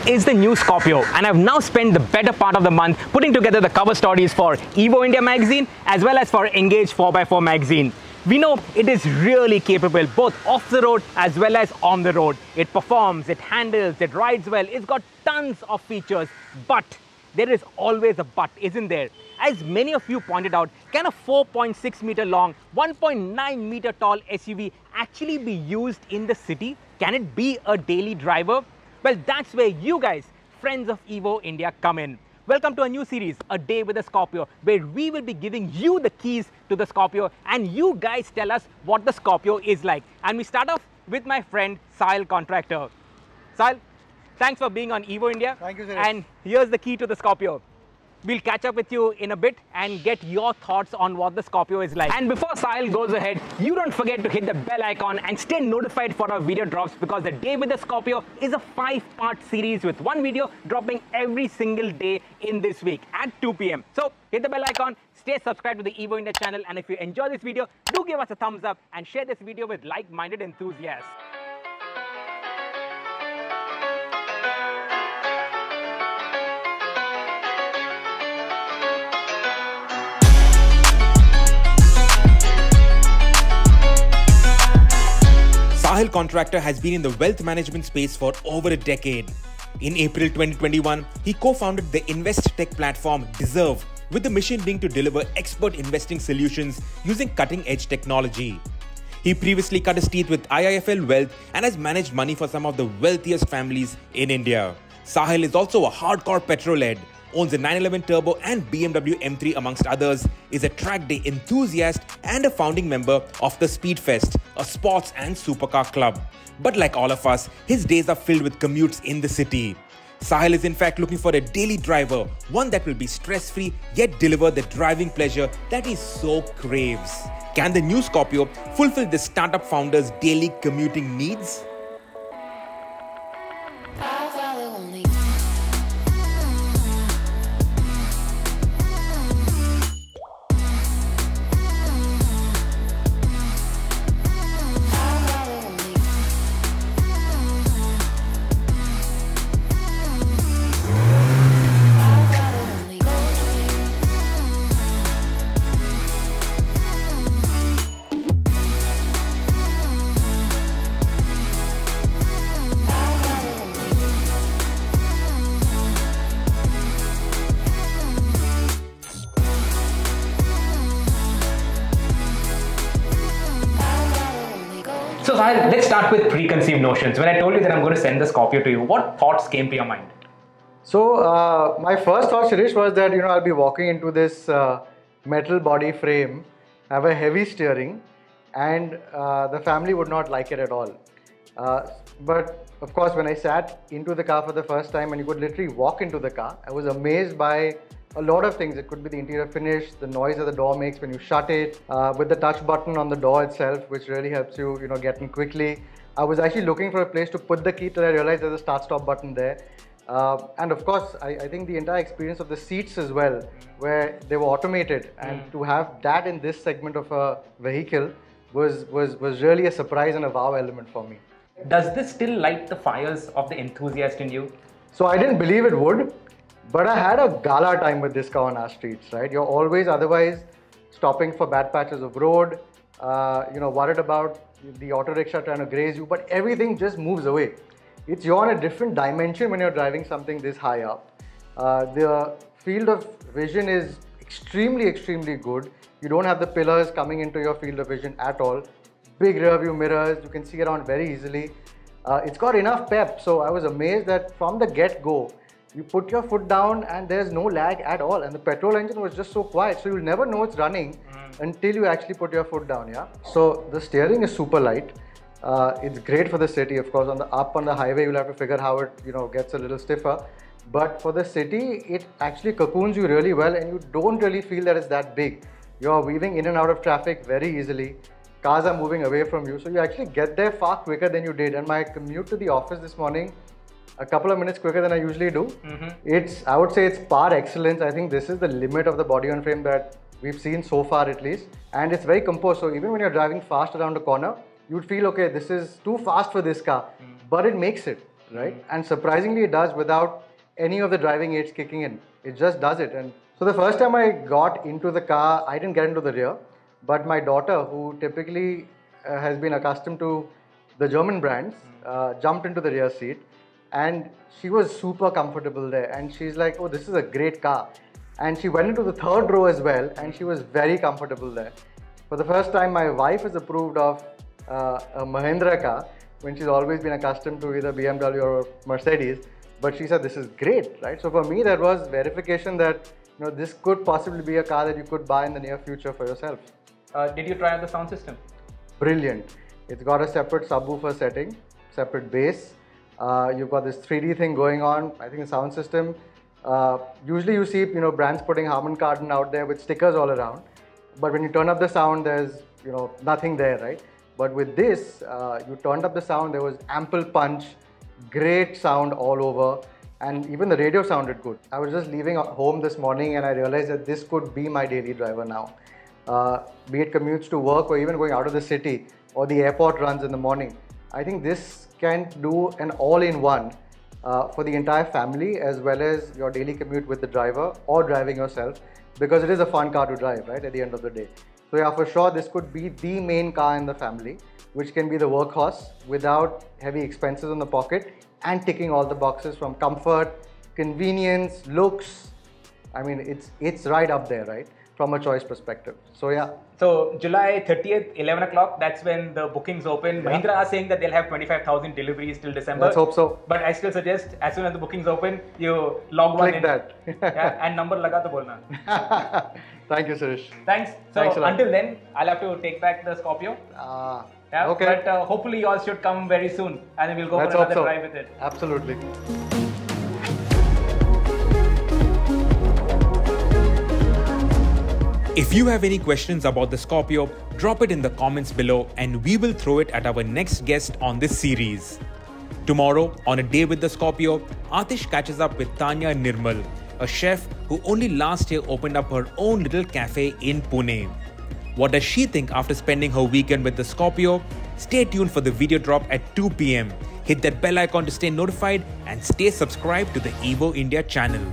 is the new Scorpio, and I've now spent the better part of the month putting together the cover stories for Evo India magazine as well as for Engage 4x4 magazine. We know it is really capable both off the road as well as on the road. It performs, it handles, it rides well, it's got tons of features, but there is always a but, isn't there? As many of you pointed out, can a 4.6 meter long, 1.9 meter tall SUV actually be used in the city? Can it be a daily driver? Well, that's where you guys, friends of Evo India, come in. Welcome to a new series, A Day with a Scorpio, where we will be giving you the keys to the Scorpio and you guys tell us what the Scorpio is like. And we start off with my friend Sahil Contractor. Sahil, thanks for being on Evo India. Thank you, Sirish. And here's the key to the Scorpio. We'll catch up with you in a bit and get your thoughts on what the Scorpio is like. And before Sahil goes ahead, you don't forget to hit the bell icon and stay notified for our video drops, because the Day with the Scorpio is a 5-part series with one video dropping every single day in this week at 2 p.m. So hit the bell icon, stay subscribed to the Evo India channel, and if you enjoy this video, do give us a thumbs up and share this video with like-minded enthusiasts. Sahil Contractor has been in the wealth management space for over a decade. In April 2021, he co-founded the invest tech platform Dezerv, with the mission being to deliver expert investing solutions using cutting-edge technology. He previously cut his teeth with IIFL Wealth and has managed money for some of the wealthiest families in India. Sahil is also a hardcore petrol head, owns a 911 Turbo and BMW M3 amongst others, is a track day enthusiast and a founding member of the Speedfest, a sports and supercar club. But like all of us, his days are filled with commutes in the city. Sahil is in fact looking for a daily driver, one that will be stress-free yet deliver the driving pleasure that he so craves. Can the new Scorpio fulfill the startup founder's daily commuting needs? So Sahil, let's start with preconceived notions. When I told you that I'm going to send the Scorpio to you, what thoughts came to your mind? So my first thought, Sirish, was that I'll be walking into this metal body frame, have a heavy steering, and the family would not like it at all. But of course, when I sat into the car for the first time and you could literally walk into the car, I was amazed by a lot of things. It could be the interior finish, the noise that the door makes when you shut it, with the touch button on the door itself, which really helps you, get in quickly. I was actually looking for a place to put the key till I realized there's a start-stop button there. And of course, I think the entire experience of the seats as well, where they were automated, and to have that in this segment of a vehicle was really a surprise and a wow element for me. Does this still light the fires of the enthusiast in you? So I didn't believe it would, but I had a gala time with this car on our streets, right? You're always otherwise stopping for bad patches of road, worried about the auto rickshaw trying to graze you, but everything just moves away. You're on a different dimension when you're driving something this high up. The field of vision is extremely good. You don't have the pillars coming into your field of vision at all. Big rear view mirrors, you can see around very easily. It's got enough pep, so I was amazed that from the get-go, you put your foot down and there's no lag at all, and the petrol engine was just so quiet, so you'll never know it's running until you actually put your foot down. So the steering is super light. It's great for the city. Of course, on the highway you'll have to figure how it gets a little stiffer, but for the city it actually cocoons you really well, and you don't really feel that it's that big. You're weaving in and out of traffic very easily. Cars are moving away from you, so you actually get there far quicker than you did. And my commute to the office this morning, a couple of minutes quicker than I usually do. I would say it's par excellence. I think this is the limit of the body on frame that we've seen so far at least, and it's very composed. So even when you're driving fast around a corner, you'd feel, okay, this is too fast for this car, but it makes it. right? And surprisingly, it does without any of the driving aids kicking in. It just does it. And so the first time I got into the car, I didn't get into the rear, but my daughter, who typically has been accustomed to the German brands, jumped into the rear seat, and she was super comfortable there. And she's like, oh, this is a great car. And she went into the third row as well, and she was very comfortable there. For the first time, my wife has approved of a Mahindra car when she's always been accustomed to either BMW or Mercedes. But she said, this is great, right? So for me, that was verification that this could possibly be a car that you could buy in the near future for yourself. Did you try out the sound system? Brilliant. It's got a separate subwoofer setting, separate bass. You've got this 3D thing going on. I think the sound system. Usually you see brands putting Harman Kardon out there with stickers all around. But when you turn up the sound, there's nothing there, right? But with this, you turned up the sound. There was ample punch, great sound all over, and even the radio sounded good. I was just leaving home this morning and I realized that this could be my daily driver now. Be it commutes to work or even going out of the city or the airport runs in the morning. I think this can do an all-in-one for the entire family as well as your daily commute with the driver or driving yourself, because it is a fun car to drive, right, at the end of the day. So yeah, for sure, this could be the main car in the family, which can be the workhorse without heavy expenses in the pocket and ticking all the boxes from comfort, convenience, looks. I mean, it's right up there, right, from a choice perspective. So yeah. So July 30th, 11 o'clock, that's when the bookings open. Yeah. Mahindra are saying that they'll have 25,000 deliveries till December. Let's hope so. But I still suggest as soon as the bookings open, you log one in. Click that. Yeah, and number laga to bolna. Thank you, Sirish. Thanks. So until then, I'll have to take back the Scorpio. Yeah, okay. But hopefully yours should come very soon and then we'll go for another drive with it. Absolutely. If you have any questions about the Scorpio, drop it in the comments below and we will throw it at our next guest on this series. Tomorrow, on A Day with the Scorpio, Atish catches up with Tanya Nirmal, a chef who only last year opened up her own little cafe in Pune. What does she think after spending her weekend with the Scorpio? Stay tuned for the video drop at 2 p.m. Hit that bell icon to stay notified and stay subscribed to the Evo India channel.